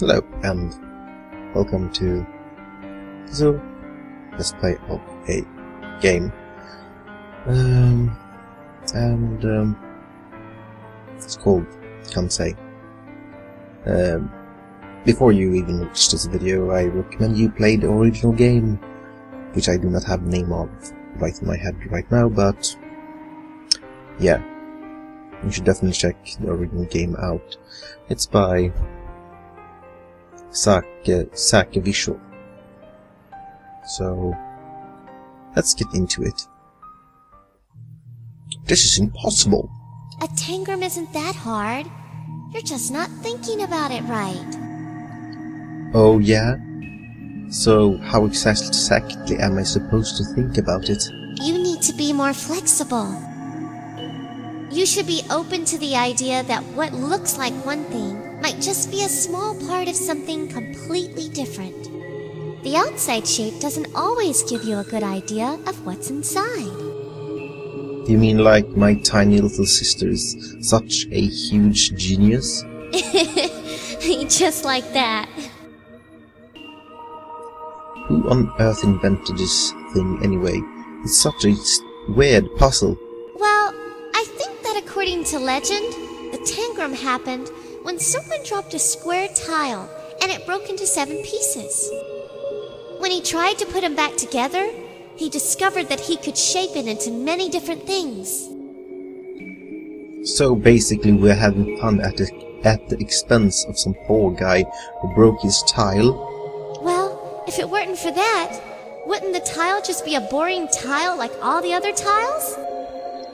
Hello and welcome to let's play of a game, it's called Kansei. Before you even watch this video, I recommend you play the original game, which I do not have the name of right in my head right now, but yeah, you should definitely check the original game out. It's by Visual. So let's get into it. This is impossible. A tangram isn't that hard. You're just not thinking about it right. Oh yeah? So how exactly am I supposed to think about it? You need to be more flexible. You should be open to the idea that what looks like one thing might just be a small part of something completely different. The outside shape doesn't always give you a good idea of what's inside. You mean like my tiny little sister is such a huge genius? Just like that. Who on earth invented this thing anyway? It's such a weird puzzle. Well, I think that according to legend, the tangram happened when someone dropped a square tile and it broke into 7 pieces. When he tried to put them back together, he discovered that he could shape it into many different things. So basically we're having fun at the expense of some poor guy who broke his tile? Well, if it weren't for that, wouldn't the tile just be a boring tile like all the other tiles?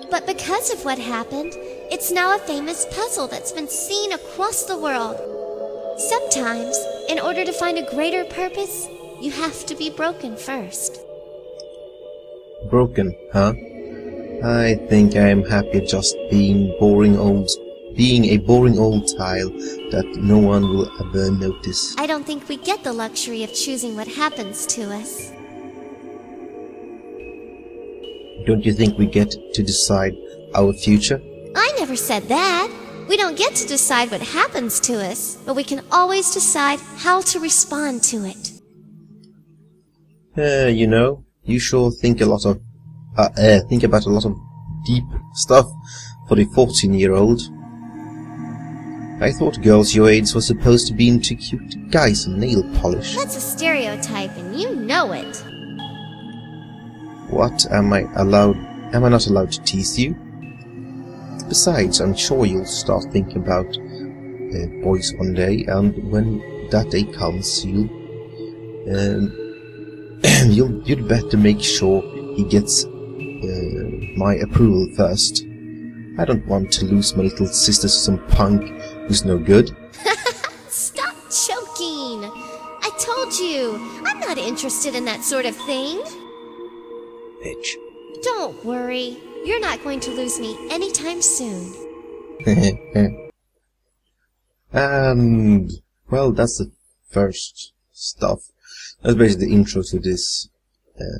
But because of what happened, it's now a famous puzzle that's been seen across the world. Sometimes, in order to find a greater purpose, you have to be broken first. Broken, huh? I think I'm happy just being a boring old tile that no one will ever notice. I don't think we get the luxury of choosing what happens to us. Don't you think we get to decide our future? I never said that. We don't get to decide what happens to us, but we can always decide how to respond to it. You know, you sure think about a lot of deep stuff for the 14-year-old. I thought girls your age were supposed to be into cute guys and nail polish. That's a stereotype, and you know it. What, am I not allowed to tease you? Besides, I'm sure you'll start thinking about boys one day, and when that day comes, you'd better make sure he gets my approval first. I don't want to lose my little sister to some punk who's no good. Stop choking! I told you, I'm not interested in that sort of thing. Bitch. Don't worry, you're not going to lose me anytime soon. And, well, that's the first stuff. That's basically the intro to this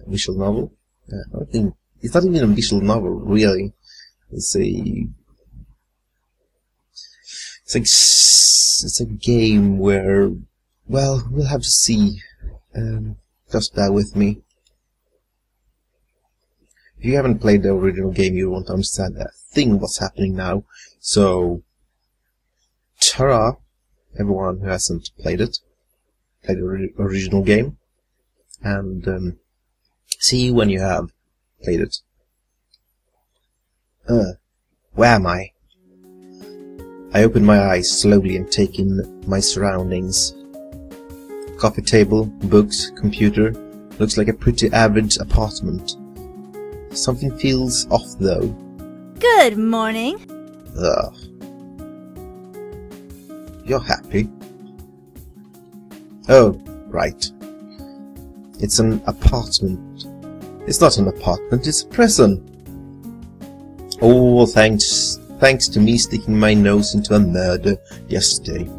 visual novel. I think it's not even a visual novel, really. It's a game where, well, we'll have to see. Just bear with me. If you haven't played the original game, you won't understand a thing what's happening now. So, ta-ra, everyone who hasn't played the original game, and see you when you have played it. Where am I? I open my eyes slowly and take in my surroundings. Coffee table, books, computer. Looks like a pretty average apartment. Something feels off though. Good morning. Ugh. You're happy? Oh, right. It's an apartment. It's not an apartment, it's a prison. Oh, thanks to me sticking my nose into a murder yesterday.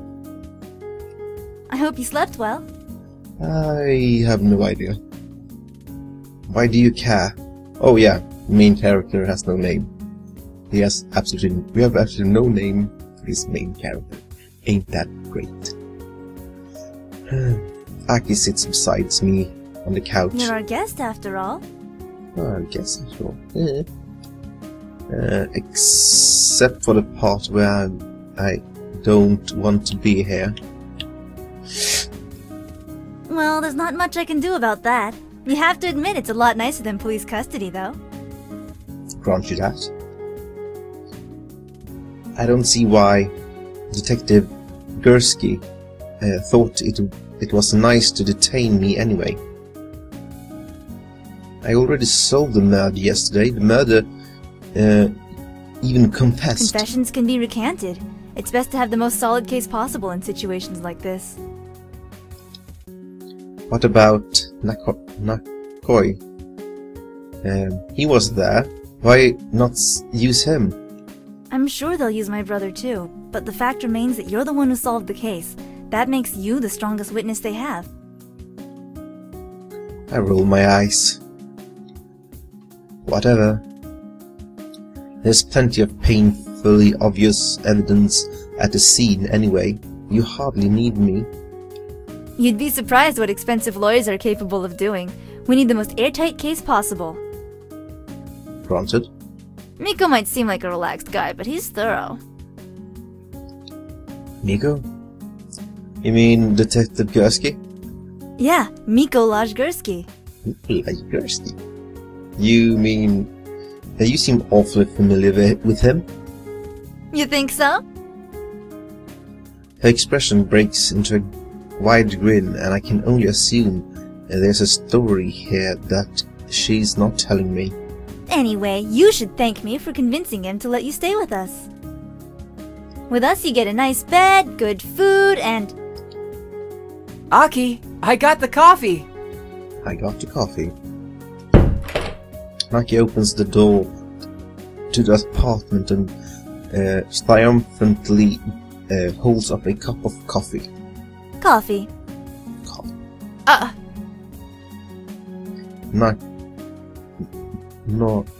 I hope you slept well. I have no idea. Why do you care? Oh yeah, the main character has no name. We have absolutely no name for his main character. Ain't that great? Aki sits beside me on the couch. You're our guest, after all. Oh, I guess I will. Yeah. Except for the part where I don't want to be here. Well, there's not much I can do about that. You have to admit it's a lot nicer than police custody, though. Grant you that. I don't see why Detective Gursky thought it was nice to detain me anyway. I already solved the murder yesterday. The murder even confessed. Confessions can be recanted. It's best to have the most solid case possible in situations like this. What about Nakoi? He was there. Why not use him? I'm sure they'll use my brother too, but the fact remains that you're the one who solved the case. That makes you the strongest witness they have. I roll my eyes. Whatever. There's plenty of painfully obvious evidence at the scene anyway. You hardly need me. You'd be surprised what expensive lawyers are capable of doing. We need the most airtight case possible. Granted. Miko might seem like a relaxed guy, but he's thorough. Miko? You mean Detective Gursky? Yeah, Miko Lajgursky. Gursky? You mean... you seem awfully familiar with him. You think so? Her expression breaks into a wide grin, and I can only assume there's a story here that she's not telling me. Anyway, you should thank me for convincing him to let you stay with us. With us you get a nice bed, good food, and... Aki, I got the coffee! I got the coffee. Aki opens the door to the apartment and triumphantly holds up a cup of coffee. Coffee.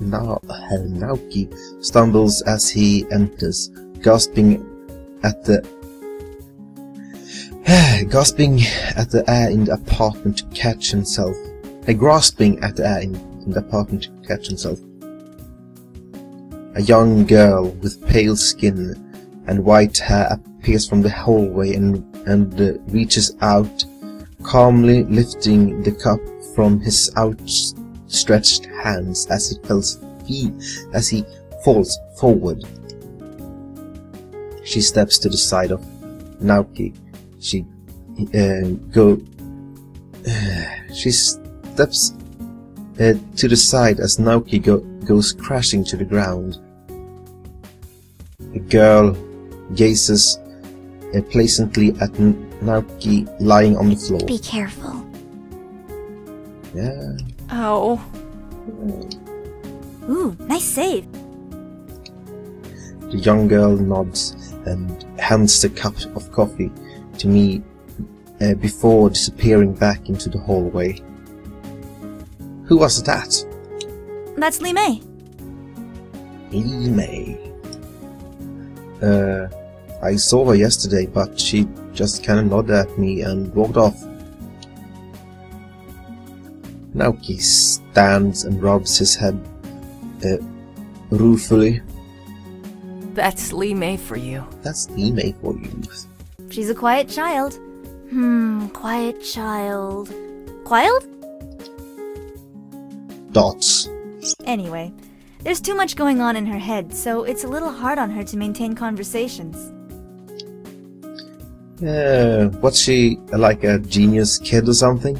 Naoki stumbles as he enters, gasping at the air in the apartment to catch himself. Grasping at the air in the apartment to catch himself. A young girl with pale skin and white hair appears from the hallway and reaches out, calmly lifting the cup from his outstretched hands as he falls forward. She steps to the side of Naoki. She steps to the side as Naoki goes crashing to the ground. The girl gazes pleasantly at Naoki lying on the floor. Be careful. Yeah. Oh. Ooh, nice save. The young girl nods and hands the cup of coffee to me before disappearing back into the hallway. Who was that? That's Lee May. Lee May. I saw her yesterday, but she just kinda nodded at me and walked off. Naoki stands and rubs his head ruefully. That's Lee May for you. That's Lee May for you. She's a quiet child. Quiet child. Quiet? Dots. Anyway, there's too much going on in her head, so it's a little hard on her to maintain conversations. Was she like a genius kid or something?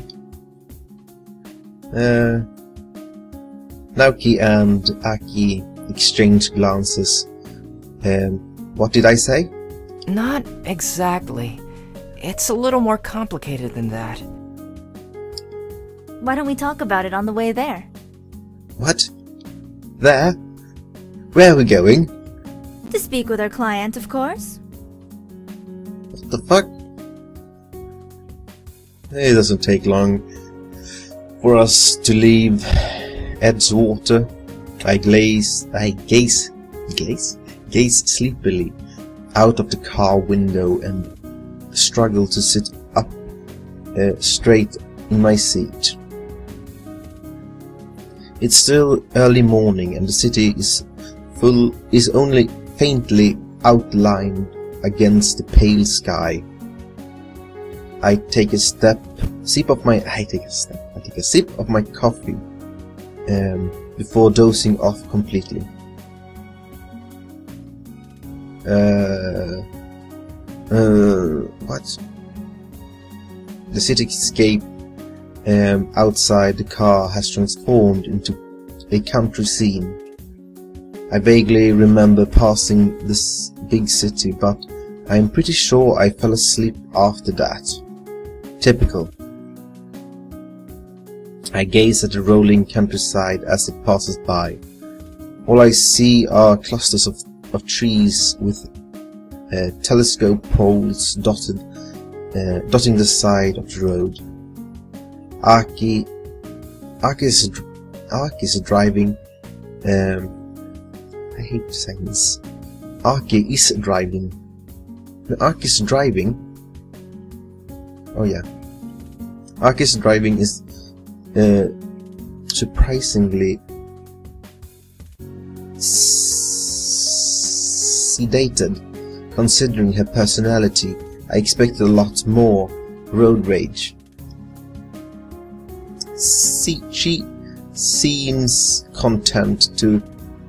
Naoki and Aki exchange glances. What did I say? Not exactly. It's a little more complicated than that. Why don't we talk about it on the way there? What? There? Where are we going? To speak with our client, of course. What the fuck? It doesn't take long for us to leave Edgewater. I gaze sleepily out of the car window and struggle to sit up straight in my seat. It's still early morning and the city is only faintly outlined against the pale sky. I take a sip of my coffee before dozing off completely. What? The cityscape outside the car has transformed into a country scene. I vaguely remember passing this big city, but I am pretty sure I fell asleep after that. Typical. I gaze at the rolling countryside as it passes by. All I see are clusters of trees with telescope poles dotting the side of the road. Aki is driving. I hate saying this. Aki is driving. Aki's driving. Oh yeah. Aki's driving is surprisingly sedated, considering her personality. I expected a lot more road rage. She seems content to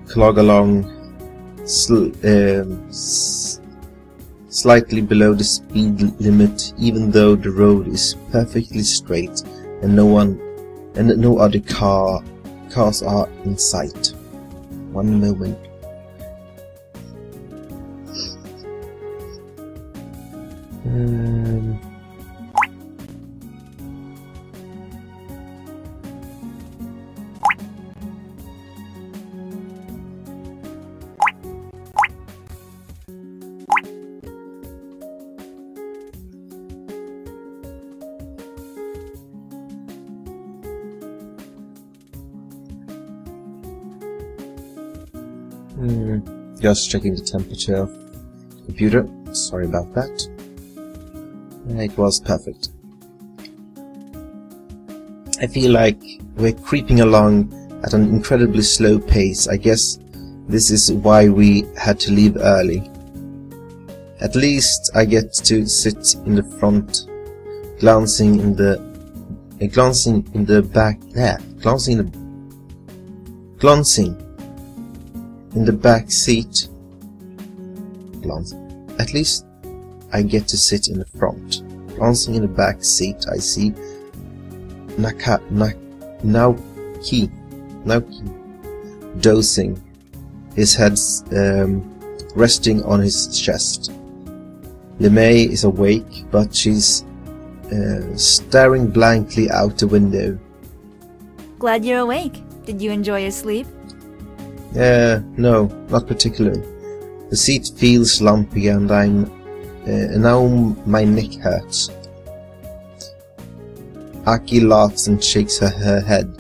clog along slightly below the speed limit, even though the road is perfectly straight and no other cars are in sight. One moment. Just checking the temperature of the computer. Sorry about that. It was perfect. I feel like we're creeping along at an incredibly slow pace. I guess this is why we had to leave early. At least I get to sit in the front, glancing in the back seat. At least I get to sit in the front. Glancing in the back seat, I see Naoki dozing, his head resting on his chest. Lemay is awake, but she's staring blankly out the window. Glad you're awake. Did you enjoy your sleep? No, not particularly. The seat feels lumpy and now my neck hurts. Aki laughs and shakes her head.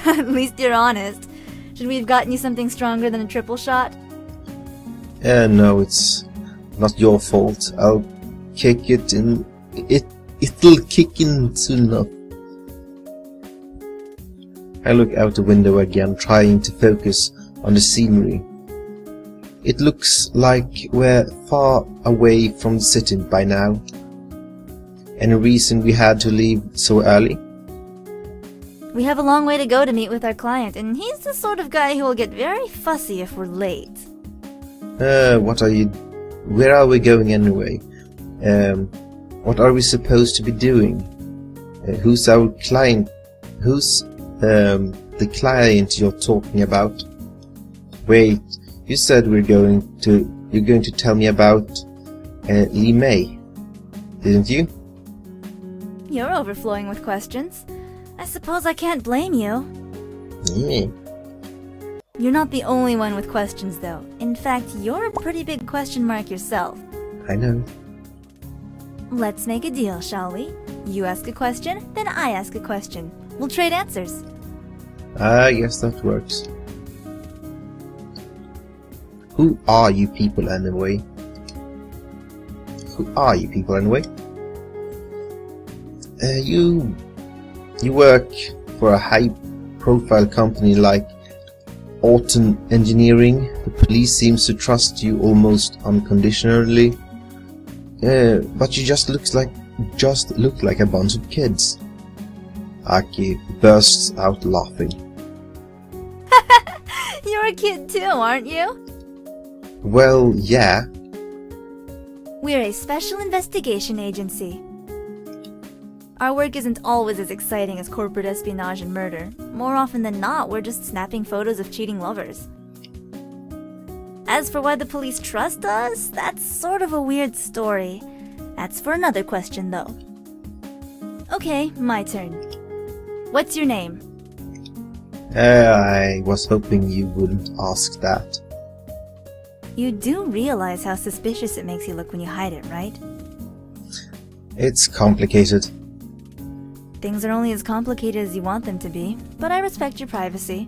At least you're honest. Should we have gotten you something stronger than a triple shot? No, it's not your fault. I'll kick it in. It'll kick in soon enough. I look out the window again, trying to focus on the scenery. It looks like we're far away from the city by now. Any reason we had to leave so early? We have a long way to go to meet with our client, and he's the sort of guy who will get very fussy if we're late. Where are we going anyway? What are we supposed to be doing? Who's our client? Who's the client you're talking about? Wait, you said you're going to tell me about Li Mei, didn't you? You're overflowing with questions. I suppose I can't blame you. Yeah. You're not the only one with questions, though. In fact, you're a pretty big question mark yourself. I know. Let's make a deal, shall we? You ask a question, then I ask a question. We'll trade answers. I guess that works. Who are you people anyway? You work for a high-profile company like Autumn Engineering. The police seems to trust you almost unconditionally. But you just look like a bunch of kids. Aki bursts out laughing. You're a kid too, aren't you? Well, yeah. We're a special investigation agency. Our work isn't always as exciting as corporate espionage and murder. More often than not, we're just snapping photos of cheating lovers. As for why the police trust us, that's sort of a weird story. That's for another question, though. Okay, my turn. What's your name? I was hoping you wouldn't ask that. You do realize how suspicious it makes you look when you hide it, right? It's complicated. Things are only as complicated as you want them to be, but I respect your privacy.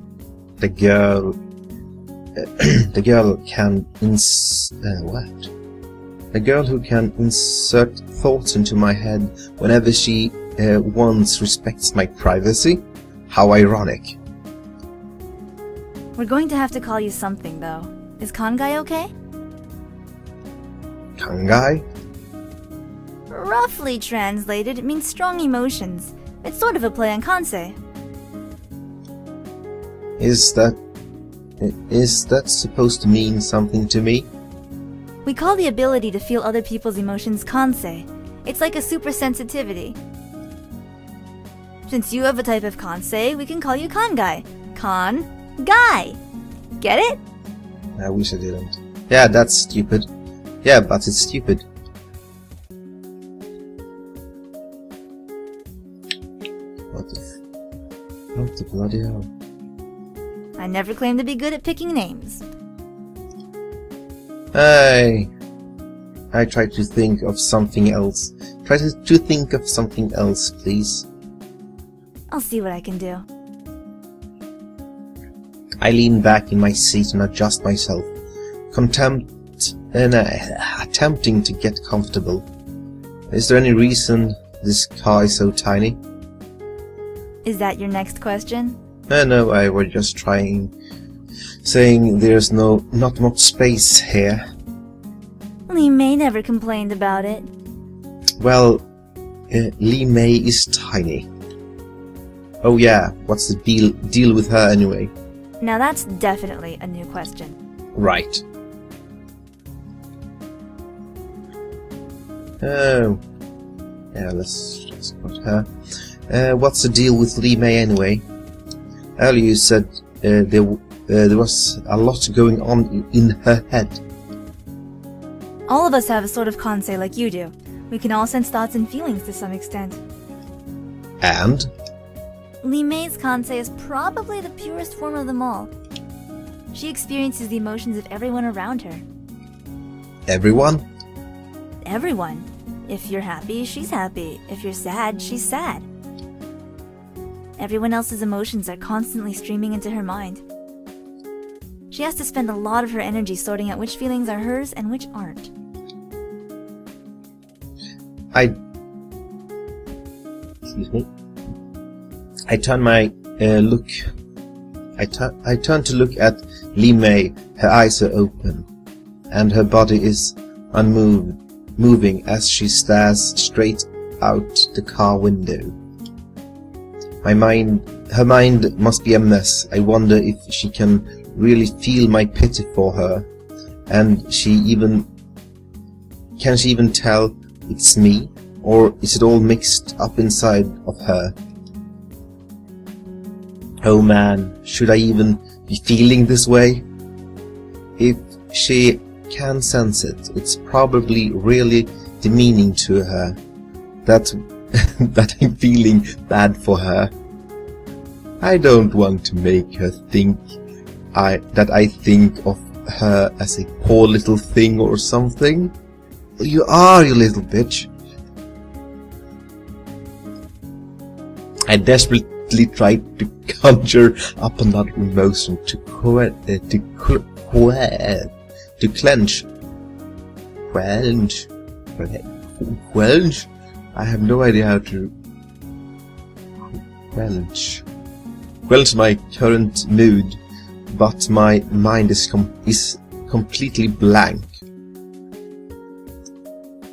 The girl can The girl who can insert thoughts into my head whenever she wants respects my privacy? How ironic. We're going to have to call you something, though. Is Kansei okay? Kansei? Roughly translated, it means strong emotions. It's sort of a play on Kansei. Is that supposed to mean something to me? We call the ability to feel other people's emotions Kansei. It's like a super sensitivity. Since you have a type of Kansei, we can call you Kansei. Kan-gai! Get it? I wish I didn't. Yeah, that's stupid. Yeah, but it's stupid. What the bloody hell? I never claimed to be good at picking names. I try to think of something else. Try to think of something else, please. I'll see what I can do. I lean back in my seat and adjust myself, attempting to get comfortable. Is there any reason this car is so tiny? Is that your next question? No, I was just saying there's not much space here. Lee May never complained about it. Well, Lee May is tiny. Oh yeah, what's the deal with her anyway? Now that's definitely a new question. Right. Oh. Yeah, let's put her. What's the deal with Lee May anyway? Earlier you said there was a lot going on in her head. All of us have a sort of Kansei like you do. We can all sense thoughts and feelings to some extent. And? Lee May's Kansei is probably the purest form of them all. She experiences the emotions of everyone around her. Everyone? Everyone. If you're happy, she's happy. If you're sad, she's sad. Everyone else's emotions are constantly streaming into her mind. She has to spend a lot of her energy sorting out which feelings are hers and which aren't. Excuse me. I turn to look at Lee May. Her eyes are open, and her body is moving as she stares straight out the car window. Her mind must be a mess. I wonder if she can really feel my pity for her, and can she even tell it's me, or is it all mixed up inside of her? Oh man, should I even be feeling this way? If she can sense it, it's probably really demeaning to her that I'm feeling bad for her. I don't want to make her think that I think of her as a poor little thing or something. You are, you little bitch. I desperately tried to conjure up another emotion to quench. I have no idea how to Quelch my current mood, but my mind is completely blank.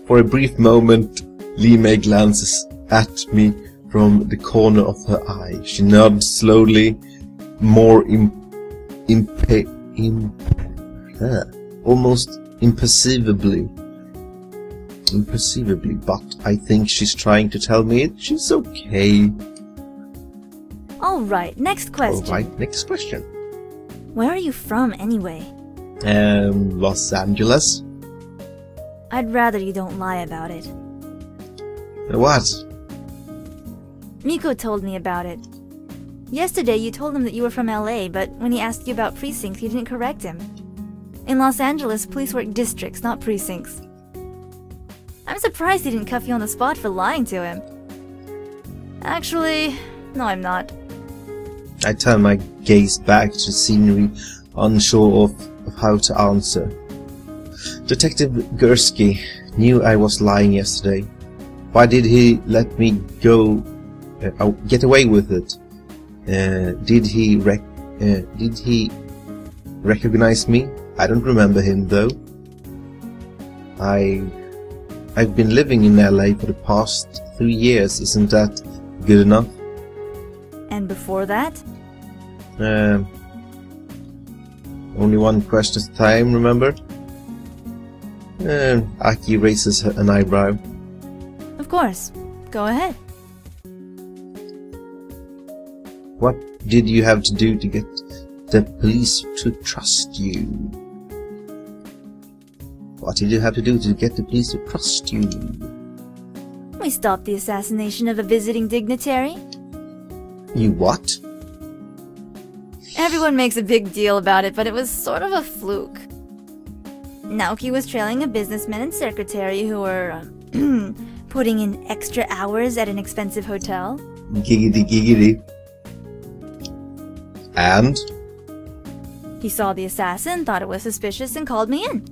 For a brief moment, Lee May glances at me from the corner of her eye. She nods slowly, more almost imperceptibly, but I think she's trying to tell me she's okay. Alright, next question. Alright, next question. Where are you from, anyway? Los Angeles. I'd rather you don't lie about it. What? Miko told me about it. Yesterday you told him that you were from LA, but when he asked you about precincts, you didn't correct him. In Los Angeles, police work districts, not precincts. I'm surprised he didn't cuff you on the spot for lying to him. Actually, no, I'm not. I turn my gaze back to scenery, unsure of how to answer. Detective Gursky knew I was lying yesterday. Why did he let me go, get away with it? Did he recognize me? I don't remember him though. I've been living in LA for the past 3 years. Isn't that good enough? And before that? Only one question at a time, remember? Aki raises an eyebrow. Of course. Go ahead. What did you have to do to get the police to trust you? What did you have to do to get the police to trust you? We stopped the assassination of a visiting dignitary. You what? Everyone makes a big deal about it, but it was sort of a fluke. Naoki was trailing a businessman and secretary who were putting in extra hours at an expensive hotel. Giggity giggity. And? He saw the assassin, thought it was suspicious, and called me in.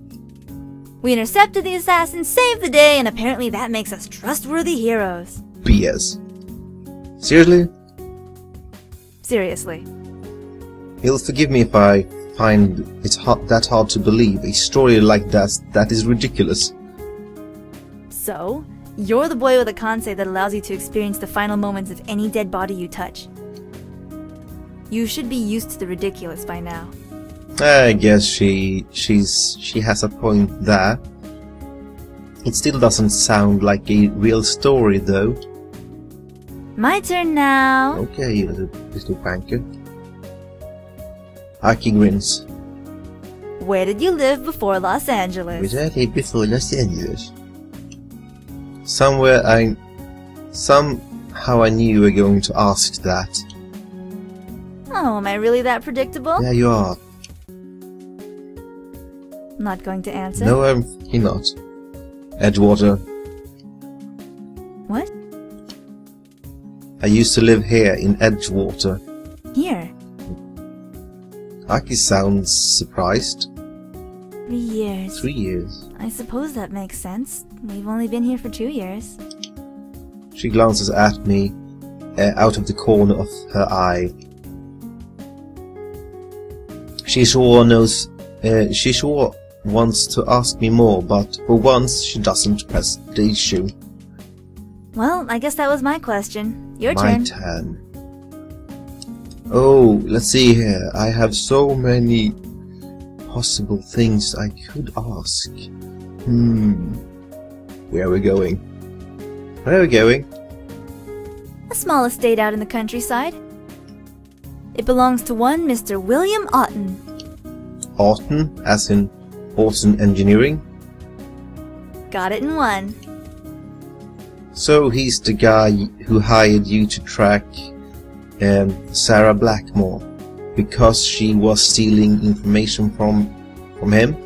We intercepted the assassin, saved the day, and apparently that makes us trustworthy heroes. BS. Seriously? Seriously. You'll forgive me if I find it that hard to believe. A story like that is ridiculous. So, you're the boy with a Kansei that allows you to experience the final moments of any dead body you touch. You should be used to the ridiculous by now. I guess she has a point there. It still doesn't sound like a real story, though. My turn now. Okay, you little wanker. Aki grins. Where did you live before Los Angeles? Where did I live before Los Angeles? Somehow I knew you were going to ask that. Oh, am I really that predictable? Yeah, you are. Not going to answer? No, you're not. Edgewater. What? I used to live here in Edgewater. Here? Aki sounds surprised. 3 years. 3 years. I suppose that makes sense. We've only been here for 2 years. She glances at me out of the corner of her eye. She sure wants to ask me more, but for once she doesn't press the issue. Well, I guess that was my question. Your My turn. turn. Oh, let's see here. I have so many possible things I could ask. Where are we going? Where are we going? A small estate out in the countryside. It belongs to one Mr. William Otten. Orton, as in Orton Engineering? Got it in one. So he's the guy who hired you to track Sarah Blackmore because she was stealing information from him?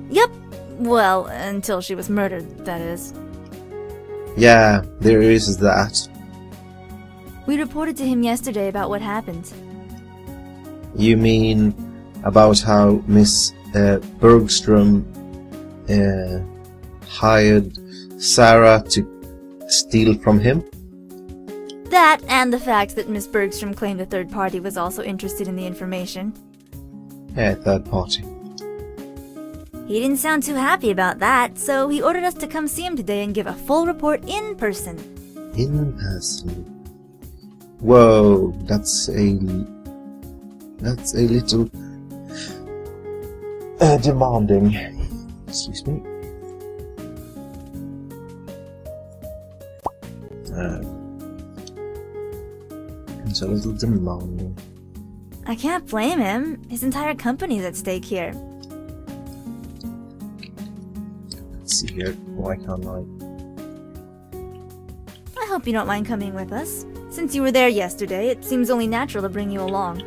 Yep. Well, until she was murdered, that is. Yeah, there is that. We reported to him yesterday about what happened. You mean about how Miss Bergstrom hired Sarah to steal from him? That, and the fact that Miss Bergstrom claimed a third party was also interested in the information. Yeah, third party. He didn't sound too happy about that, so he ordered us to come see him today and give a full report in person. In person. Whoa, that's a little demanding. Excuse me. It's a little demanding. I can't blame him. His entire company's at stake here. Let's see here. Why can't I? I hope you don't mind coming with us. Since you were there yesterday, it seems only natural to bring you along.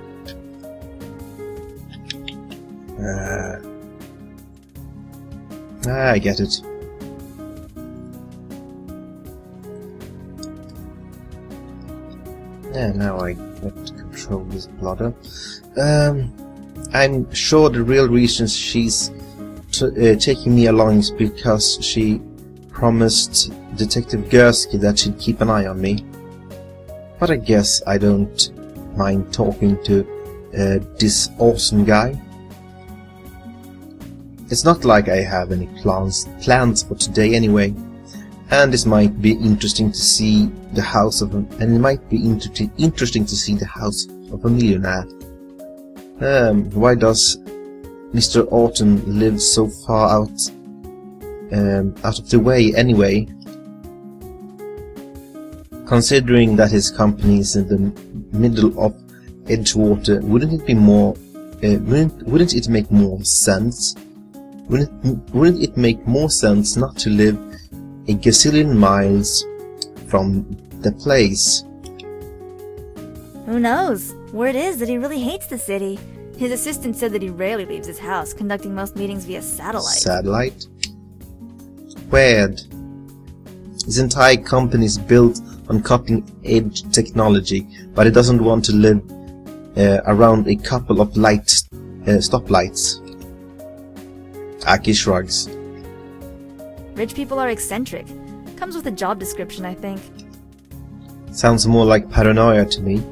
I get it. Yeah, now I get to control this bladder. I'm sure the real reason she's taking me along is because she promised Detective Gursky that she'd keep an eye on me. But I guess I don't mind talking to this awesome guy. It's not like I have any plans for today anyway, and this might be interesting to see the house of interesting to see the house of a millionaire. Why does Mr. Orton live so far out of the way anyway? Considering that his company is in the middle of Edgewater, wouldn't it make more sense? Wouldn't it make more sense not to live a gazillion miles from the place? Who knows? Word is that he really hates the city. His assistant said that he rarely leaves his house, conducting most meetings via satellite. Satellite? Weird. His entire company is built on cutting-edge technology, but he doesn't want to live around a couple of stoplights. Aki shrugs. Rich people are eccentric. Comes with a job description, I think. Sounds more like paranoia to me.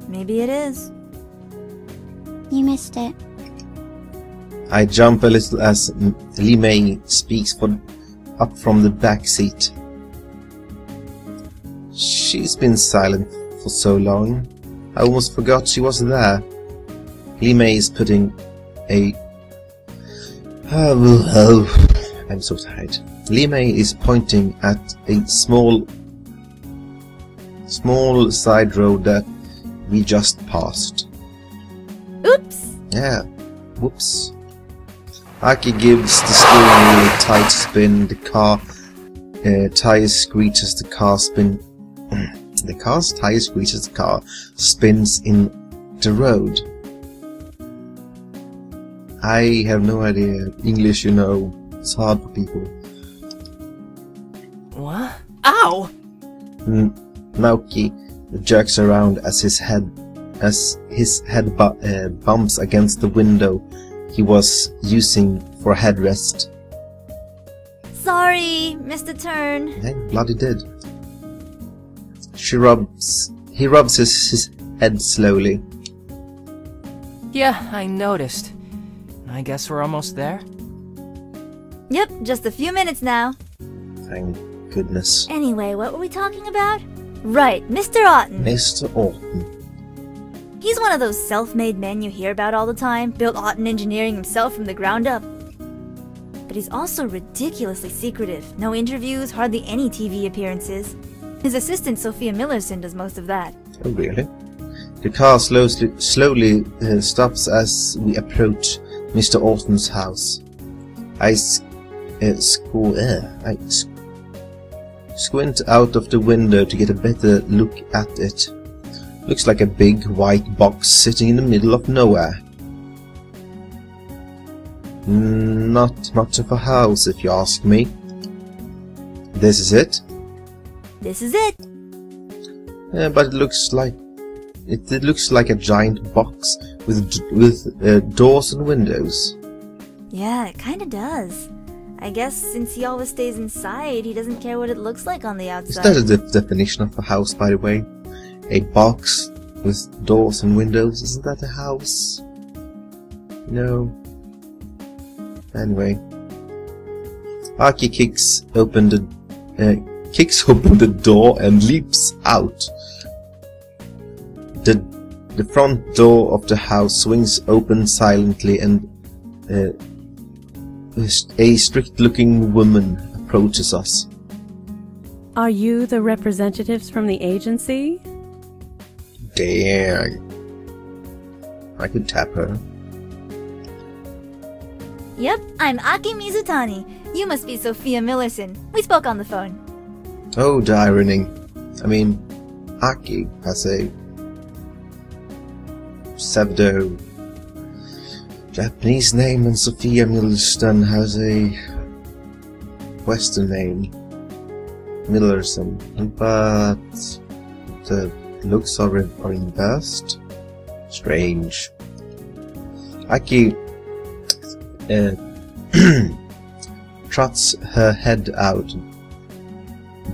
Maybe it is. You missed it. I jump a little as Li Mei speaks up from the back seat. She's been silent for so long. I almost forgot she was there. Li Mei is putting a... I'm so tired. Li Mei is pointing at a small side road that we just passed. Oops! Yeah, whoops. Aki gives the steering wheel a tight spin. The car tires screech as the car spins. The car's tires screech as the car spins in the road. I have no idea. English, you know, it's hard for people. What? Ow! Naoki jerks around as his head bumps against the window he was using for a headrest. Sorry, missed a turn. Hey, bloody did. He rubs his head slowly. Yeah, I noticed. I guess we're almost there? Yep, just a few minutes now. Thank goodness. Anyway, what were we talking about? Right, Mr. Otten. Mr. Orton. He's one of those self-made men you hear about all the time, built Otten Engineering himself from the ground up. But he's also ridiculously secretive. No interviews, hardly any TV appearances. His assistant Sophia Millerson does most of that. Oh, really? The car slowly stops as we approach Mr. Orton's house. I squint out of the window to get a better look at it. Looks like a big white box sitting in the middle of nowhere. Not much of a house, if you ask me. This is it? This is it. But it looks like a giant box with doors and windows. Yeah, it kinda does. I guess since he always stays inside, he doesn't care what it looks like on the Is outside. that the definition of a house, by the way? A box with doors and windows? Isn't that a house? No. Anyway. Aki kicks open the door and leaps out. The front door of the house swings open silently, and a strict-looking woman approaches us. Are you the representatives from the agency? Dang. I could tap her. Yep, I'm Aki Mizutani. You must be Sophia Millerson. We spoke on the phone. Oh, the irony. I mean, Aki has a pseudo Japanese name and Sophia Millerson has a Western name, Millerson, but the looks are inversed. Strange. Aki trots her head out,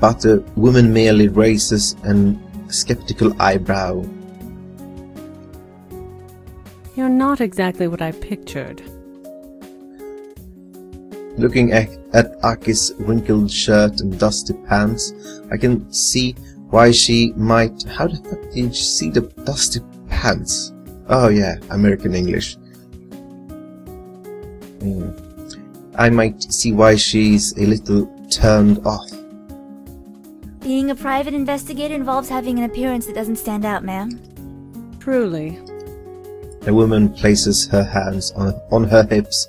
but the woman merely raises an skeptical eyebrow. You're not exactly what I pictured. Looking at Aki's wrinkled shirt and dusty pants, I can see why she might... How the fuck did you see the dusty pants? Oh yeah, American English. I might see why she's a little turned off. Being a private investigator involves having an appearance that doesn't stand out, ma'am. Truly. The woman places her hands on her hips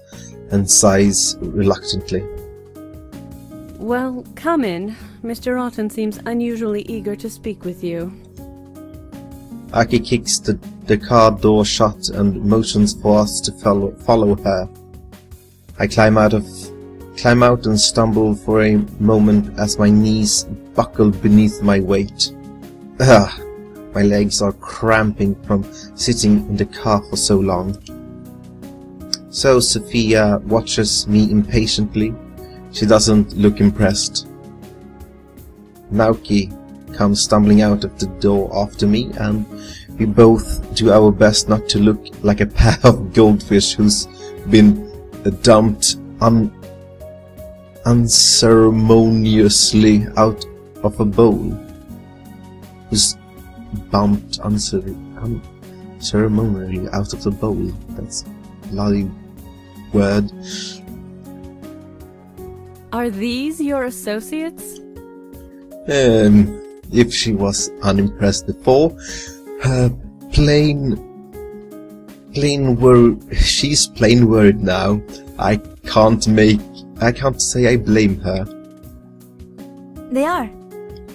and sighs reluctantly. Well, come in. Mr. Otten seems unusually eager to speak with you. Aki kicks the car door shut and motions for us to follow her. I climb out and stumble for a moment as my knees buckle beneath my weight. Ugh, my legs are cramping from sitting in the car for so long. So Sophia watches me impatiently. She doesn't look impressed. Naoki comes stumbling out of the door after me, and we both do our best not to look like a pair of goldfish who's been dumped unceremoniously out of a bowl. Who's bumped unceremonially out of the bowl. That's a bloody word. Are these your associates? If she was unimpressed before, she's plain worried now. I can't say I blame her. They are.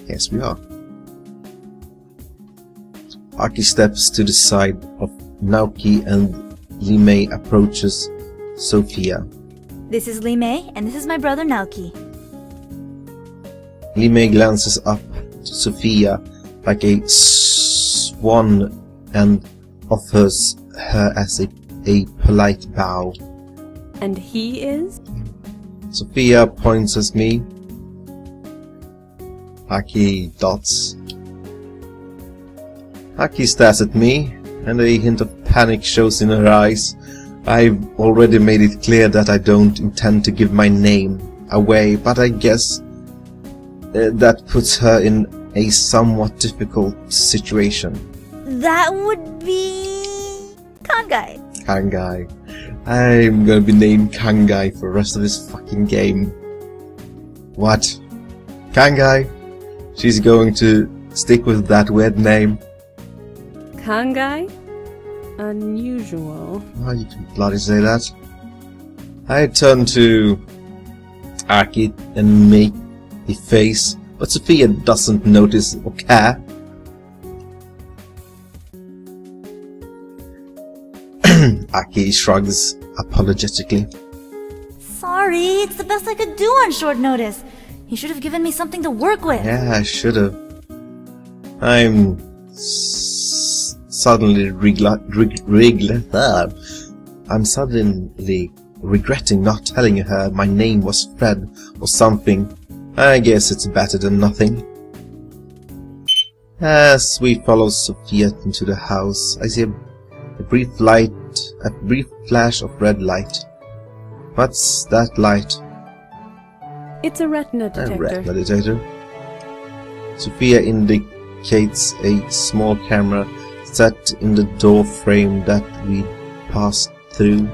Yes, we are. Aki steps to the side of Naoki and Li Mei approaches Sophia. This is Li Mei, and this is my brother Naoki. Li Mei glances up to Sophia like a swan and offers her as a polite bow. And he is? Sophia points at me. Aki dots. Aki stares at me, and a hint of panic shows in her eyes. I've already made it clear that I don't intend to give my name away, but I guess that puts her in a somewhat difficult situation. That would be... Kansei. Kansei. I'm gonna be named Kansei for the rest of this fucking game. What? Kansei? She's going to stick with that weird name? Kansei? Unusual. Oh, you can bloody say that. I turn to Aki and make a face, but Sophia doesn't notice or care. Aki shrugs apologetically. Sorry, it's the best I could do on short notice. You should have given me something to work with. Yeah, I should have. I'm suddenly regretting not telling her my name was Fred or something. I guess it's better than nothing. As we follow Sophia into the house, I see a brief flash of red light. What's that light? It's a retina detector. A retina detector. Sophia indicates a small camera set in the door frame that we passed through.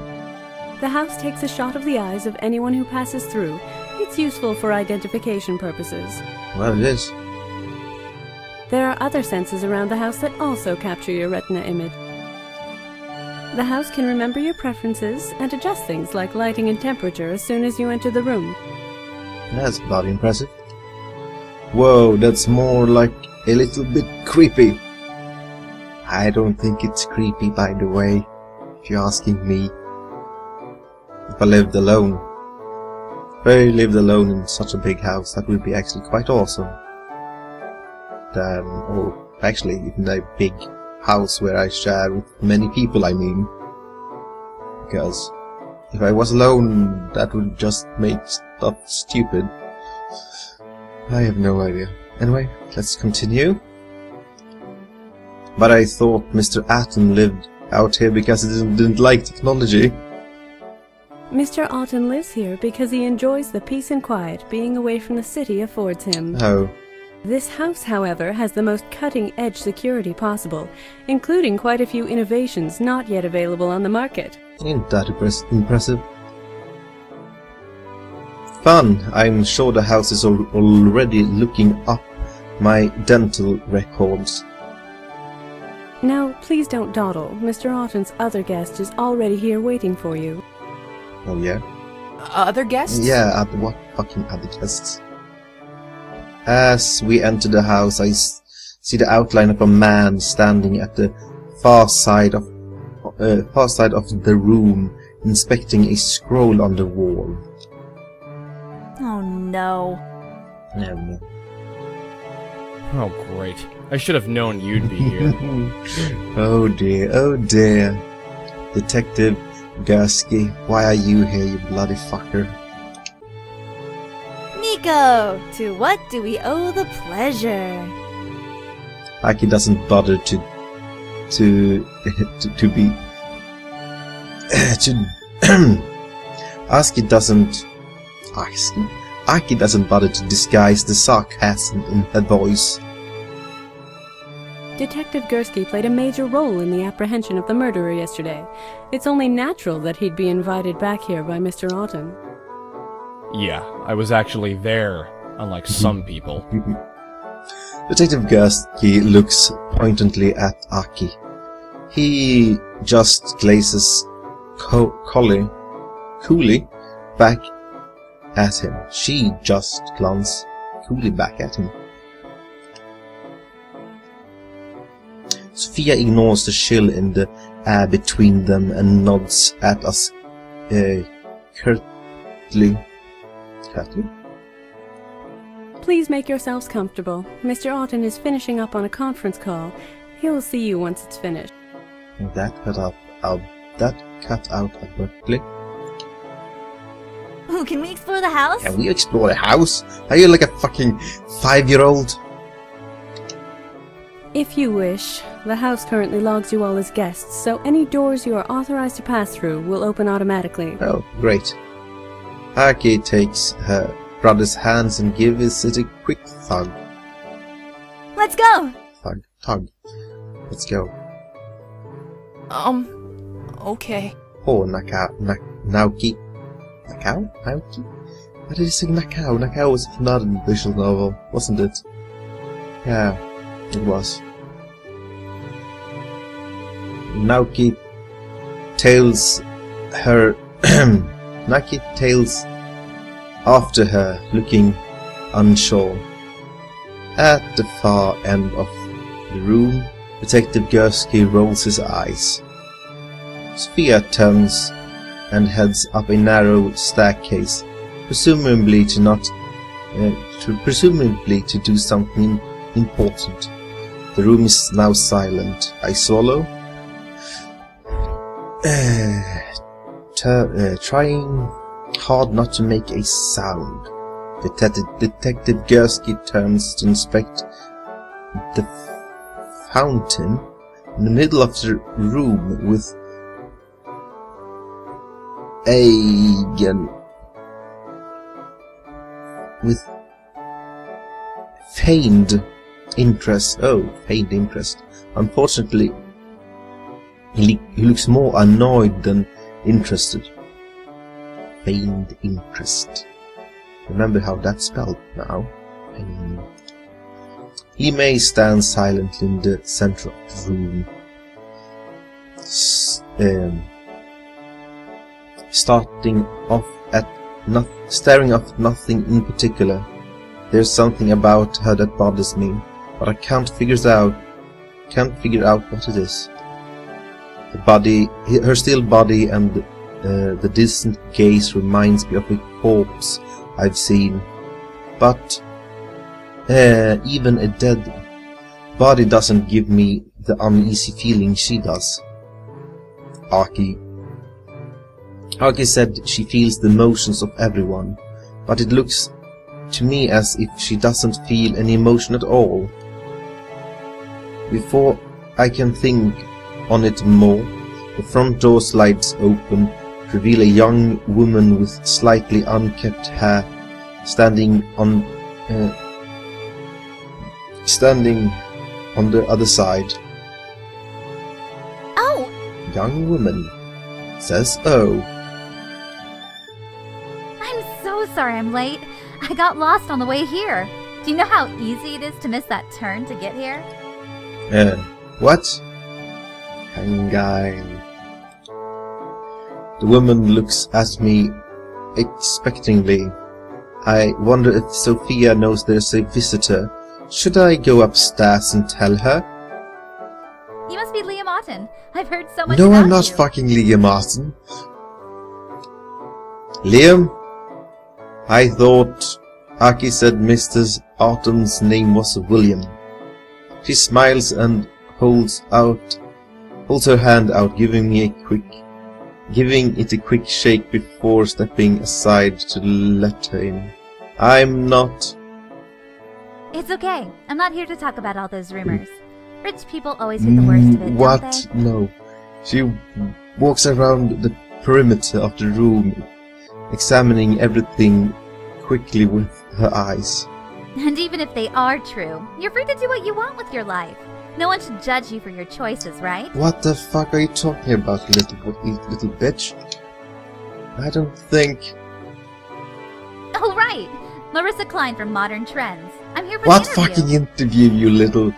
The house takes a shot of the eyes of anyone who passes through. It's useful for identification purposes. Well, it is. There are other sensors around the house that also capture your retina image. The house can remember your preferences and adjust things like lighting and temperature as soon as you enter the room. That's bloody impressive. Whoa, that's more like a little bit creepy. I don't think it's creepy, by the way, if you're asking me. If I lived alone. If I lived alone in such a big house, that would be actually quite awesome. Or actually, even a big house where I share with many people, I mean. Because if I was alone, that would just make stuff stupid. I have no idea. Anyway, let's continue. But I thought Mr. Atom lived out here because he didn't like technology. Mr. Alton lives here because he enjoys the peace and quiet being away from the city affords him. Oh. This house, however, has the most cutting-edge security possible, including quite a few innovations not yet available on the market. Ain't that impressive? Fun! I'm sure the house is already looking up my dental records. Now, please don't dawdle. Mr. Alton's other guest is already here waiting for you. Oh yeah? Other guests? Yeah, what fucking other guests? As we enter the house, I see the outline of a man standing at the far side of the room, inspecting a scroll on the wall. Oh no. No. Oh, great. I should have known you'd be here. Oh dear, oh dear. Detective Gursky, why are you here, you bloody fucker? Nico, to what do we owe the pleasure? Aki doesn't bother to be Aki doesn't bother to disguise the sarcasm in her voice. Detective Gursky played a major role in the apprehension of the murderer yesterday. It's only natural that he'd be invited back here by Mr. Alton. Yeah, I was actually there, unlike some people. Detective Gursky looks pointedly at Aki. He just gazes coolly back at him. She just glances coolly back at him. Sophia ignores the chill in the air between them and nods at us curtly. Please make yourselves comfortable. Mr. Alton is finishing up on a conference call. He'll see you once it's finished. That cut out abruptly. Ooh, can we explore the house? Can we explore the house? Are you like a fucking 5-year-old? If you wish, the house currently logs you all as guests, so any doors you are authorized to pass through will open automatically. Oh, great. Aki takes her brother's hands and gives it a quick tug. Let's go! Tug. Let's go. Okay. Oh, Naoki. Naoki? Why did he say Nakao? Nakao was not a visual novel, wasn't it? Yeah, it was. Naoki tails after her, looking unsure. At the far end of the room, Detective Gursky rolls his eyes. Sophia turns and heads up a narrow staircase, presumably to do something important. The room is now silent. I swallow, trying hard not to make a sound. Detective Gursky turns to inspect the fountain in the middle of the room with feigned interest. Oh, feigned interest. Unfortunately, he looks more annoyed than interested. Feigned interest. Remember how that's spelled now. He may stand silently in the center of the room, staring off at nothing in particular. There's something about her that bothers me, but I can't figure out what it is. The body, her still body, and the distant gaze reminds me of a corpse I've seen. But even a dead body doesn't give me the uneasy feeling she does. Aki said she feels the emotions of everyone, but it looks to me as if she doesn't feel any emotion at all. Before I can think on it more, the front door slides open to reveal a young woman with slightly unkept hair standing on the other side. Oh! Young woman says, "Oh." I'm so sorry I'm late. I got lost on the way here. Do you know how easy it is to miss that turn to get here? What? Kansei. The woman looks at me expectingly. I wonder if Sophia knows there's a visitor. Should I go upstairs and tell her? You must be Leah Martin. I've heard so much No, about I'm not you. fucking Leah Martin. Liam? I thought Aki said Mr. Autumn's name was William. She smiles and holds her hand out, giving it a quick shake before stepping aside to let her in. I'm not... It's okay. I'm not here to talk about all those rumors. Rich people always hear the worst of it, What? don't they? No. She walks around the perimeter of the room, examining everything quickly with her eyes. And even if they are true, you're free to do what you want with your life. No one should judge you for your choices, right? What the fuck are you talking about, little bitch? I don't think... Oh, right! Marissa Klein from Modern Trends. I'm here for What the interview. fucking interview, you little...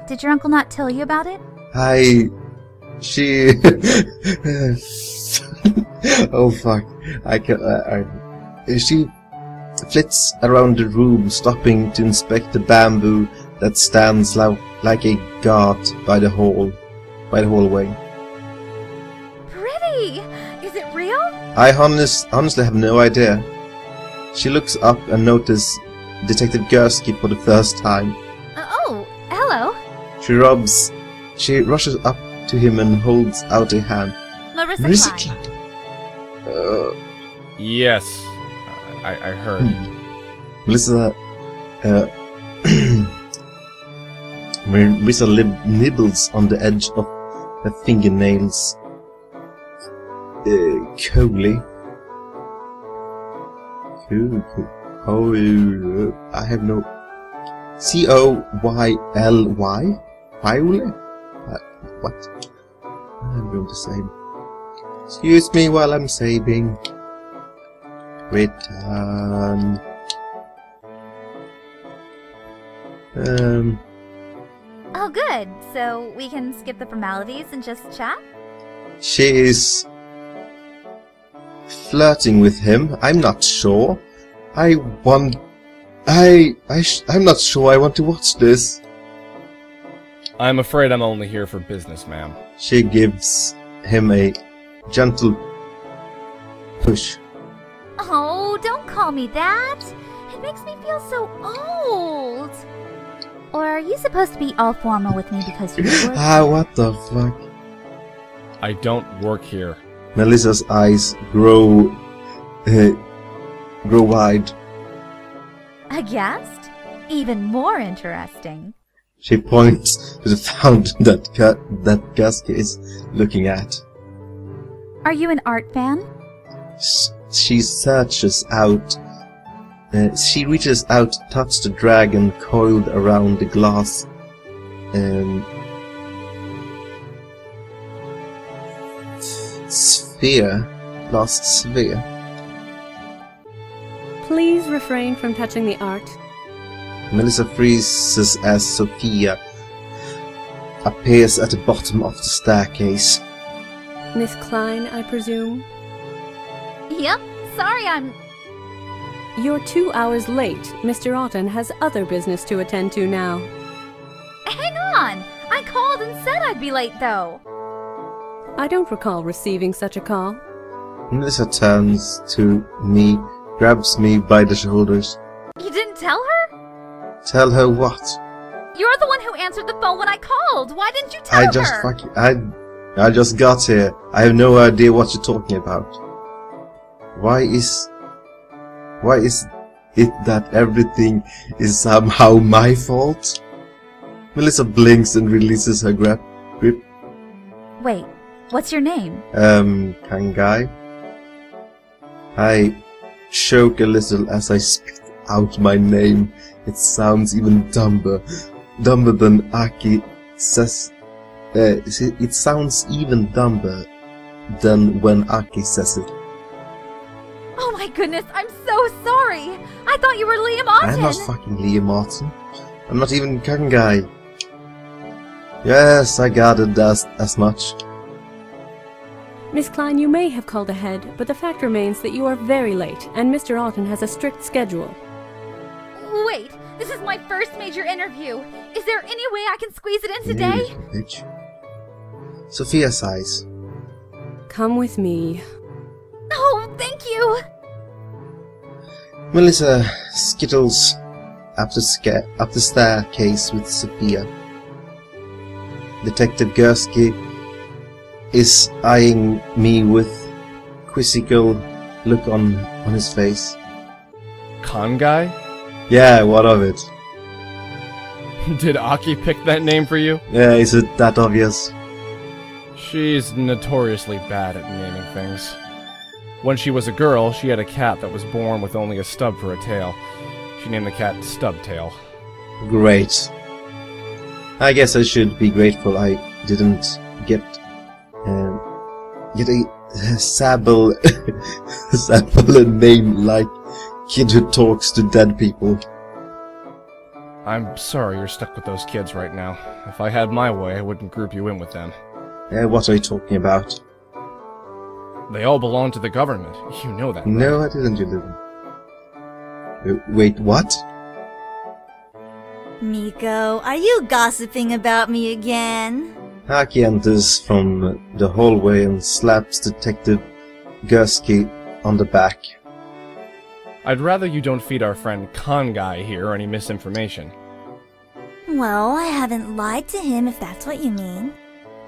Did your uncle not tell you about it? She... Oh fuck. She flits around the room, stopping to inspect the bamboo that stands like a guard by the hallway. Pretty! Is it real? I honestly have no idea. She looks up and notices Detective Gursky for the first time. Oh, hello. She rushes up to him and holds out a hand. Marissa Klein. Yes, I heard. Melissa nibbles on the edge of her fingernails. Coolly. Oh, I have no... Coyly? Coyly? What? I'm going to say... Excuse me while I'm saving. Return. Oh, good. So we can skip the formalities and just chat? She is flirting with him. I'm not sure. I'm not sure I want to watch this. I'm afraid I'm only here for business, ma'am. She gives him a gentle push. Oh, don't call me that. It makes me feel so old. Or are you supposed to be all formal with me because you're at work? What the fuck? I don't work here. Melissa's eyes grow wide. A guest? Even more interesting. She points to the fountain that Gaske is looking at. Are you an art fan? She searches out. She reaches out to touch the dragon coiled around the glass glass sphere. Please refrain from touching the art. Melissa freezes as Sophia appears at the bottom of the staircase. Miss Klein, I presume? Yep. Sorry, You're 2 hours late. Mr. Otten has other business to attend to now. Hang on! I called and said I'd be late, though. I don't recall receiving such a call. Melissa turns to me, grabs me by the shoulders. You didn't tell her? Tell her what? You're the one who answered the phone when I called. Why didn't you tell her? I just got here. I have no idea what you're talking about. Why is it that everything is somehow my fault? Melissa blinks and releases her grip. Wait, what's your name? Kansei. I choke a little as I spit out my name. It sounds even dumber than Aki says. It sounds even dumber than when Aki says it. Oh my goodness, I'm so sorry! I thought you were Liam Otten! I'm not fucking Liam Otten. I'm not even Kansei. Yes, I gathered as much. Miss Klein, you may have called ahead, but the fact remains that you are very late, and Mr. Otten has a strict schedule. Wait, this is my first major interview. Is there any way I can squeeze it in today? Bitch. Sophia sighs. Come with me. Oh, thank you! Melissa skittles up the staircase with Sophia. Detective Gursky is eyeing me with quizzical look on his face. Kansei? Yeah, what of it? Did Aki pick that name for you? Yeah, is it that obvious? She's notoriously bad at naming things. When she was a girl, she had a cat that was born with only a stub for a tail. She named the cat Stubtail. Great. I guess I should be grateful I didn't get a Sable name like kid who talks to dead people. I'm sorry you're stuck with those kids right now. If I had my way, I wouldn't group you in with them. What are you talking about? They all belong to the government. You know that, right? No, I didn't, you didn't. Wait, what? Miko, are you gossiping about me again? Haki enters from the hallway and slaps Detective Gursky on the back. I'd rather you don't feed our friend Kansei here any misinformation. Well, I haven't lied to him if that's what you mean.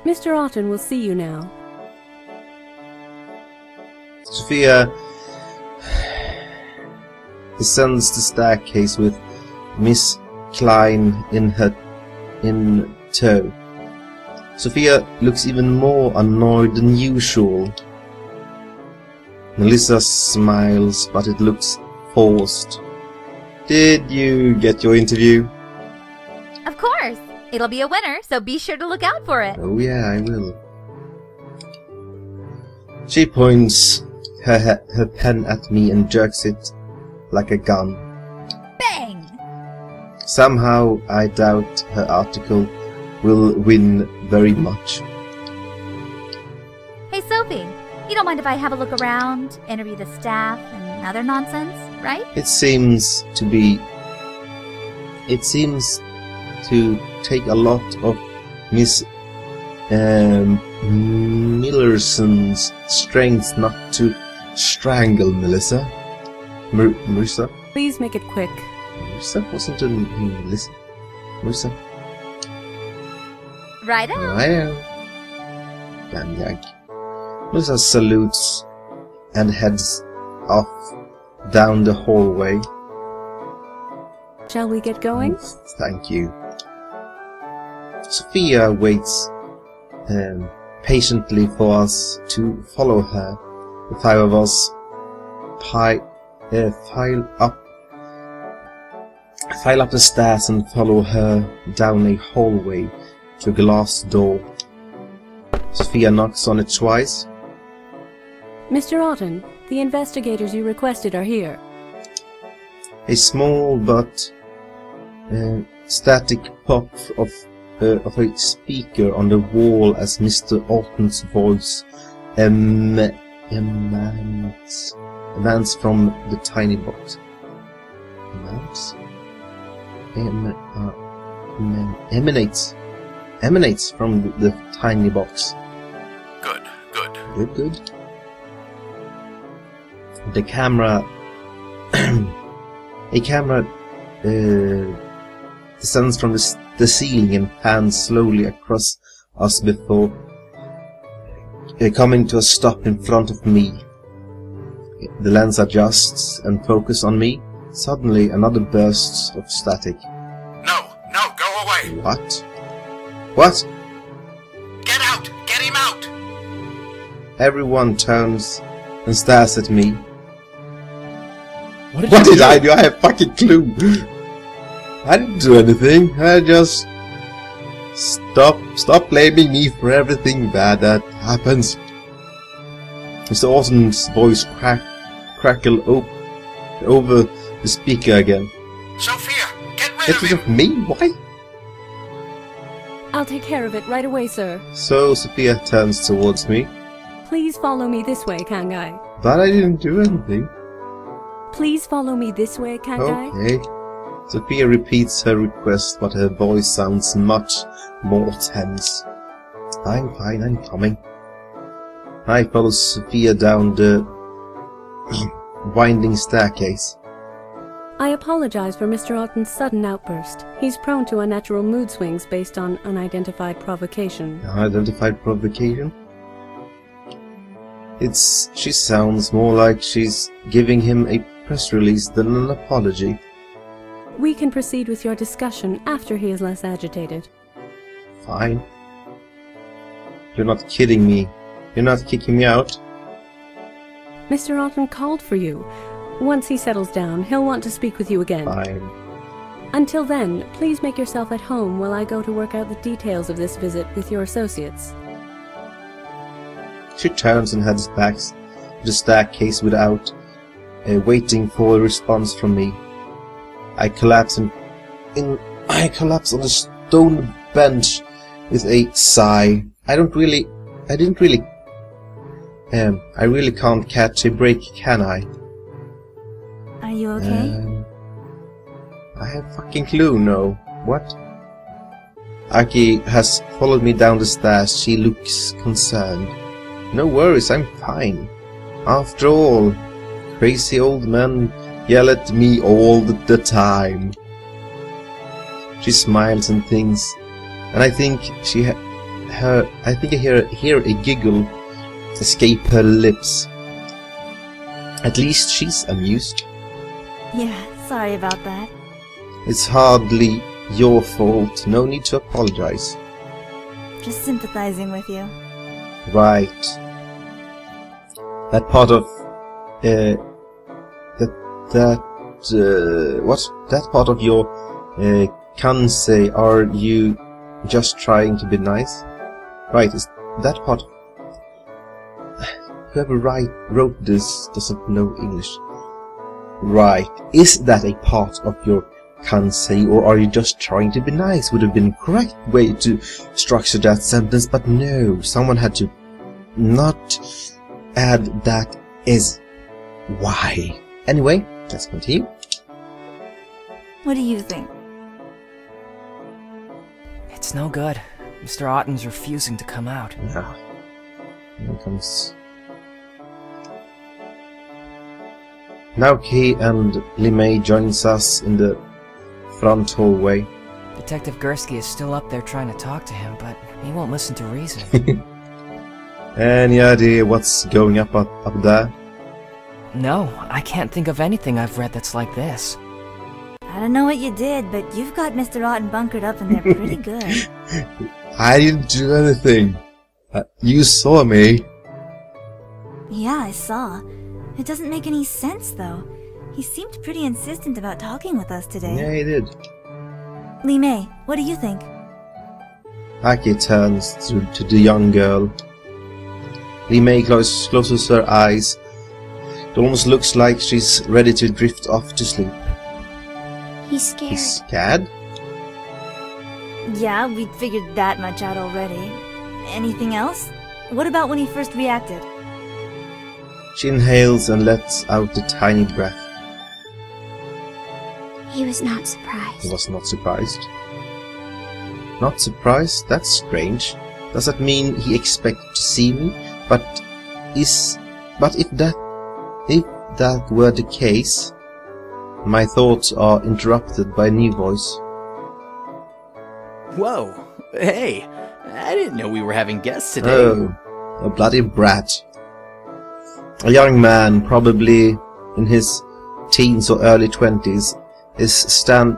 Mr. Otten will see you now. Sophia descends the staircase with Miss Klein in tow. Sophia looks even more annoyed than usual. Melissa smiles, but it looks forced. Did you get your interview? Of course! It'll be a winner, so be sure to look out for it. Oh yeah, I will. She points her pen at me and jerks it like a gun. Bang! Somehow, I doubt her article will win very much. Hey Sophie, you don't mind if I have a look around, interview the staff, and other nonsense, right? It seems to take a lot of Miss Millerson's strength not to strangle Melissa. Marissa? Please make it quick. Marissa wasn't a Melissa. Marissa. Right on. I know. maniac. Melissa salutes and heads off down the hallway. Shall we get going? Thank you. Sophia waits patiently for us to follow her. The five of us file up the stairs and follow her down a hallway to a glass door. Sophia knocks on it twice. Mr. Otten, the investigators you requested are here. A small but static pop of a speaker on the wall as Mr. Otten's voice emanates from the tiny box. Emanates from the tiny box. Good. The camera, a camera descends from the ceiling and pans slowly across us before coming to a stop in front of me. The lens adjusts and focuses on me. Suddenly, another burst of static. No, go away! What? Get out! Get him out! Everyone turns and stares at me. What What you did do? I do? I have fucking clue. I didn't do anything. I just stop blaming me for everything bad that happens. Mr. Otten's voice crackle over the speaker again. Sophia, get rid of Get rid him! of me? Why? I'll take care of it right away, sir. So Sophia turns towards me, Please follow me this way, Kansei. but I didn't do anything. Please follow me this way, Kansei. Okay. Sophia repeats her request, but her voice sounds much more tense. Fine, I'm coming. I follow Sophia down the winding staircase. I apologize for Mr. Otten's sudden outburst. He's prone to unnatural mood swings based on unidentified provocation. Unidentified provocation? She sounds more like she's giving him a press release than an apology. We can proceed with your discussion after he is less agitated. Fine. You're not kidding me. You're not kicking me out? Mr. Otten called for you. Once he settles down, he'll want to speak with you again. Fine. Until then, please make yourself at home while I go to work out the details of this visit with your associates. She turns and heads back to the staircase without waiting for a response from me. I collapse on the stone bench with a sigh. I really can't catch a break, can I? Are you okay? I have fucking clue, no. What? Aki has followed me down the stairs. She looks concerned. No worries, I'm fine. After all, crazy old men yell at me all the time. She smiles and thinks, and I think I hear a giggle escape her lips. At least she's amused. Yeah, sorry about that. It's hardly your fault. No need to apologize. Just sympathizing with you. Right. That part of that part of your Kansei, are you just trying to be nice? Right, is that part of... Whoever wrote this doesn't know English. Right, is that a part of your Kansei, or are you just trying to be nice? Would have been the correct way to structure that sentence, but no, someone had to not add that is why. Anyway, let's continue. What do you think? It's no good. Mr. Otten's refusing to come out. Now, here comes... Naoki and Limei joins us in the front hallway. Detective Gursky is still up there trying to talk to him, but he won't listen to reason. Any idea what's going up there? No, I can't think of anything I've read that's like this. I don't know what you did, but you've got Mr. Rotten bunkered up in there pretty good. I didn't do anything. You saw me. Yeah, I saw. It doesn't make any sense, though. He seemed pretty insistent about talking with us today. Yeah, he did. Li Mei, what do you think? Aki turns to the young girl. Li Mei closes her eyes. It almost looks like she's ready to drift off to sleep. He's scared. He's scared? Yeah, we'd figured that much out already. Anything else? What about when he first reacted? She inhales and lets out a tiny breath. He was not surprised. He was not surprised. Not surprised? That's strange. Does that mean he expected to see me? But if that were the case, my thoughts are interrupted by a new voice. Whoa! Hey! I didn't know we were having guests today. Oh, a bloody brat. A young man, probably in his teens or early 20s, is staring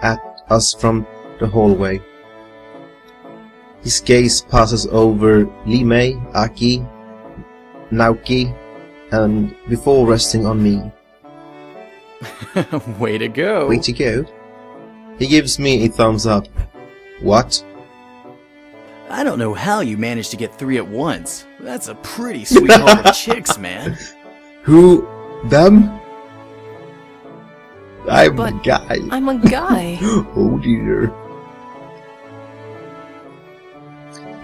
at us from the hallway. His gaze passes over Li Mei, Aki, Naoki, and before resting on me. Way to go! Way to go. He gives me a thumbs up. What? I don't know how you managed to get 3 at once. That's a pretty sweet haul of chicks, man. Who? Them? I'm a But guy. I'm a guy. Oh dear.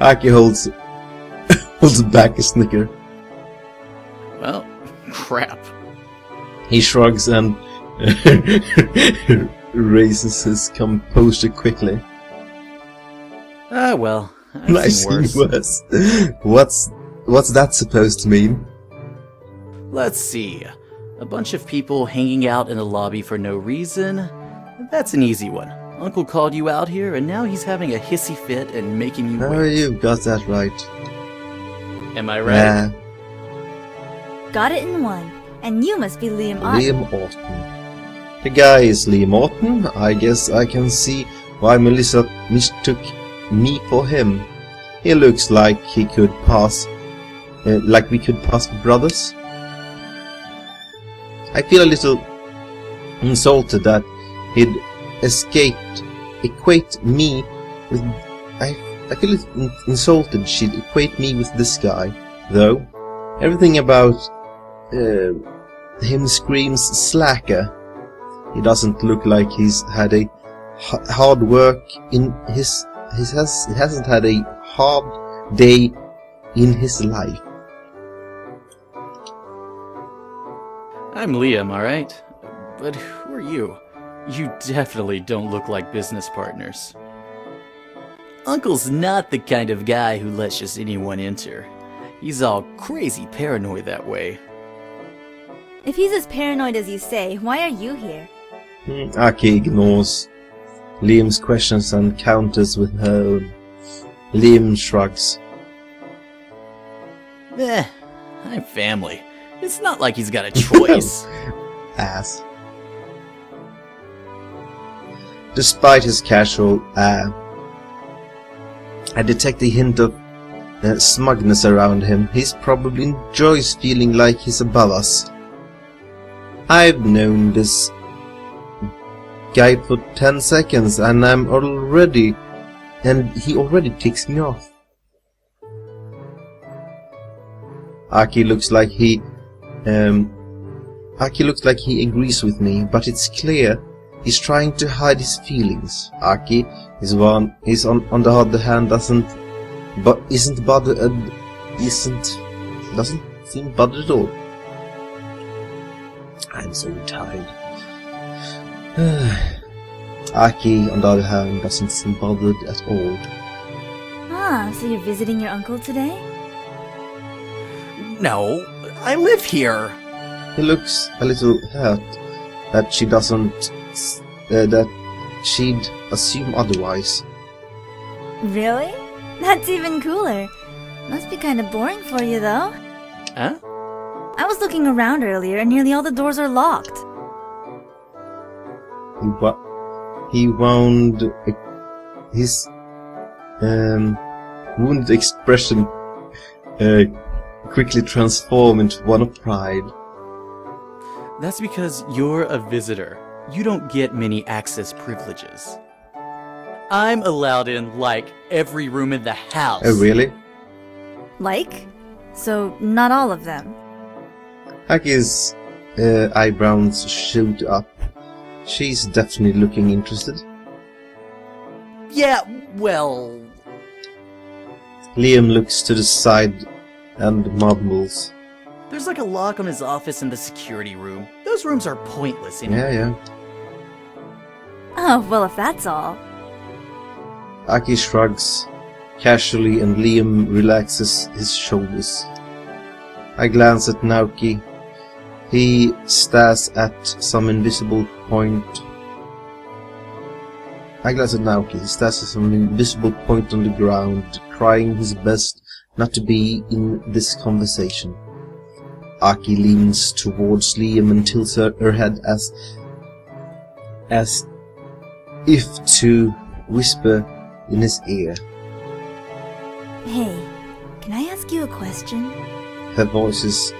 Aki holds back a snicker. Well, crap. He shrugs and raises his composure quickly. Ah, well, I've Nice seen worse. What's that supposed to mean? Let's see. A bunch of people hanging out in the lobby for no reason? That's an easy one. Uncle called you out here, and now he's having a hissy fit and making you Oh, wait. you've got that right. Am I right? Yeah, Got it in one. And you must be Liam Otten. Liam Orton. The guy is Liam Orton. I guess I can see why Melissa mistook me for him. He looks like he could pass, like we could pass for brothers. I feel a little insulted that he'd equate me with. I feel insulted she'd equate me with this guy, though. Everything about him screams slacker. He doesn't look like he's had a hard work in his. He hasn't had a hard day in his life. I'm Liam, alright? But who are you? You definitely don't look like business partners. Uncle's not the kind of guy who lets just anyone enter. He's all crazy paranoid that way. If he's as paranoid as you say, why are you here? Aki ignores Liam's questions and counters with her own. Liam shrugs. I'm family. It's not like he's got a choice. Ass. Despite his casual air, I detect a hint of smugness around him. He probably enjoys feeling like he's above us. I've known this guy for 10 seconds and he already ticks me off. Aki looks like he agrees with me, but it's clear he's trying to hide his feelings. Aki on the other hand doesn't seem bothered at all. I'm so tired. Aki, on the other hand, doesn't seem bothered at all. Ah, so you're visiting your uncle today? No, I live here. He looks a little hurt that she doesn't, that she'd assume otherwise. Really? That's even cooler. Must be kind of boring for you, though. Huh? I was looking around earlier, and nearly all the doors are locked. He wound his wounded expression quickly transform into one of pride. That's because you're a visitor. You don't get many access privileges. I'm allowed in, like, every room in the house. Oh, really? Like? So, not all of them. Aki's eyebrows shoot up. She's definitely looking interested. Yeah, well... Liam looks to the side and mumbles. There's like a lock on his office in the security room. Those rooms are pointless anyway. Yeah. Oh, well, if that's all. Aki shrugs casually and Liam relaxes his shoulders. I glance at Naoki. He stares at some invisible point. He stares at some invisible point on the ground, trying his best not to be in this conversation. Aki leans towards Liam and tilts her head as if to whisper in his ear. Hey, can I ask you a question? Her voice is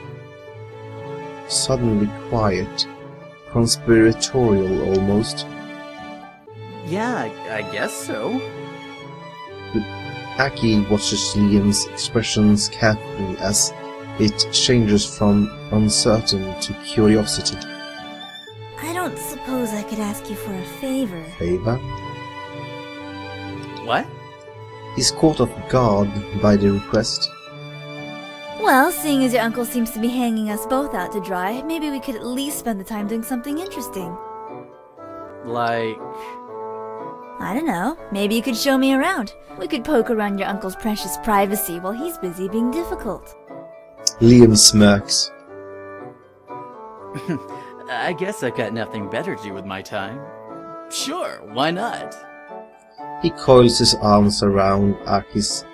suddenly quiet, conspiratorial almost. Yeah, I guess so. Aki watches Liam's expressions carefully as it changes from uncertain to curiosity. I don't suppose I could ask you for a favor. Favor? What? He's caught off guard by the request. Well, seeing as your uncle seems to be hanging us both out to dry, maybe we could at least spend the time doing something interesting. Like... I don't know. Maybe you could show me around. We could poke around your uncle's precious privacy while he's busy being difficult. Liam smirks. I guess I've got nothing better to do with my time. Sure, why not? He coils his arms around Aki's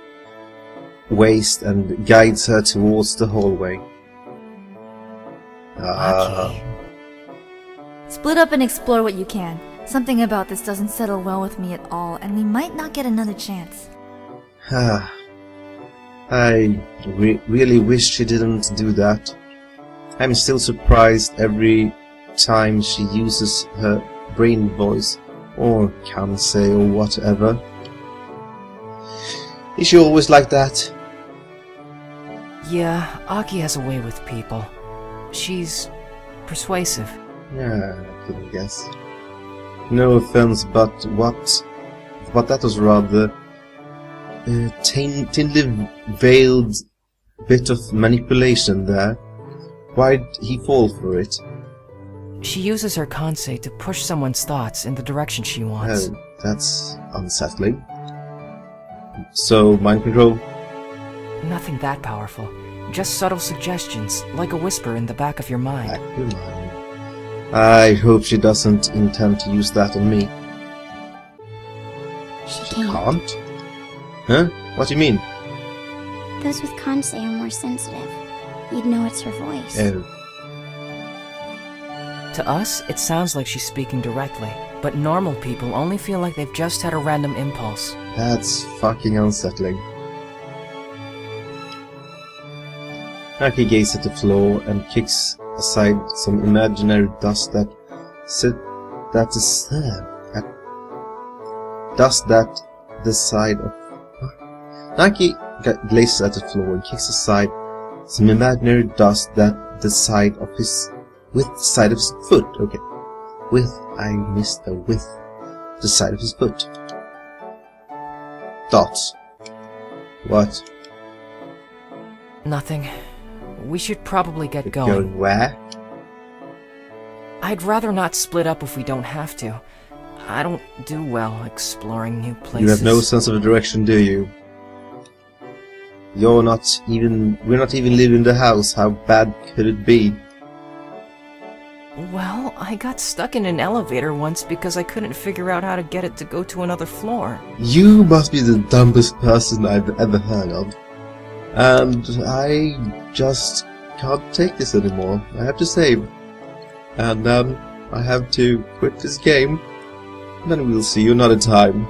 waist and guides her towards the hallway. Aki. Split up and explore what you can. Something about this doesn't settle well with me at all, and we might not get another chance. I really wish she didn't do that. I'm still surprised every time she uses her brain voice, or Kansei, or whatever. Is she always like that? Yeah, Aki has a way with people. She's persuasive. Yeah, I couldn't guess. No offense, but that was rather thinly veiled bit of manipulation there. Why'd he fall for it? She uses her Kansei to push someone's thoughts in the direction she wants. Oh, that's unsettling. So, mind control? Nothing that powerful. Just subtle suggestions, like a whisper in the back of your mind. Back of your mind. I hope she doesn't intend to use that on me. She She can't. can't? Huh? What do you mean? Those with Kansei are more sensitive. You'd know it's her voice. Oh. To us, it sounds like she's speaking directly, but normal people only feel like they've just had a random impulse. That's fucking unsettling. Aki gazes at the floor and kicks aside some imaginary dust that the side of. Aki gazes at the floor and kicks aside some imaginary dust that the side of his foot. Okay, I missed the with the side of his foot. Dots. What? Nothing. We should probably get going. Going where? I'd rather not split up if we don't have to. I don't do well exploring new places. You have no sense of direction, do you? We're not even living in the house. How bad could it be? Well, I got stuck in an elevator once because I couldn't figure out how to get it to go to another floor. You must be the dumbest person I've ever heard of. And I just can't take this anymore. I have to save. And I have to quit this game. Then we'll see you another time.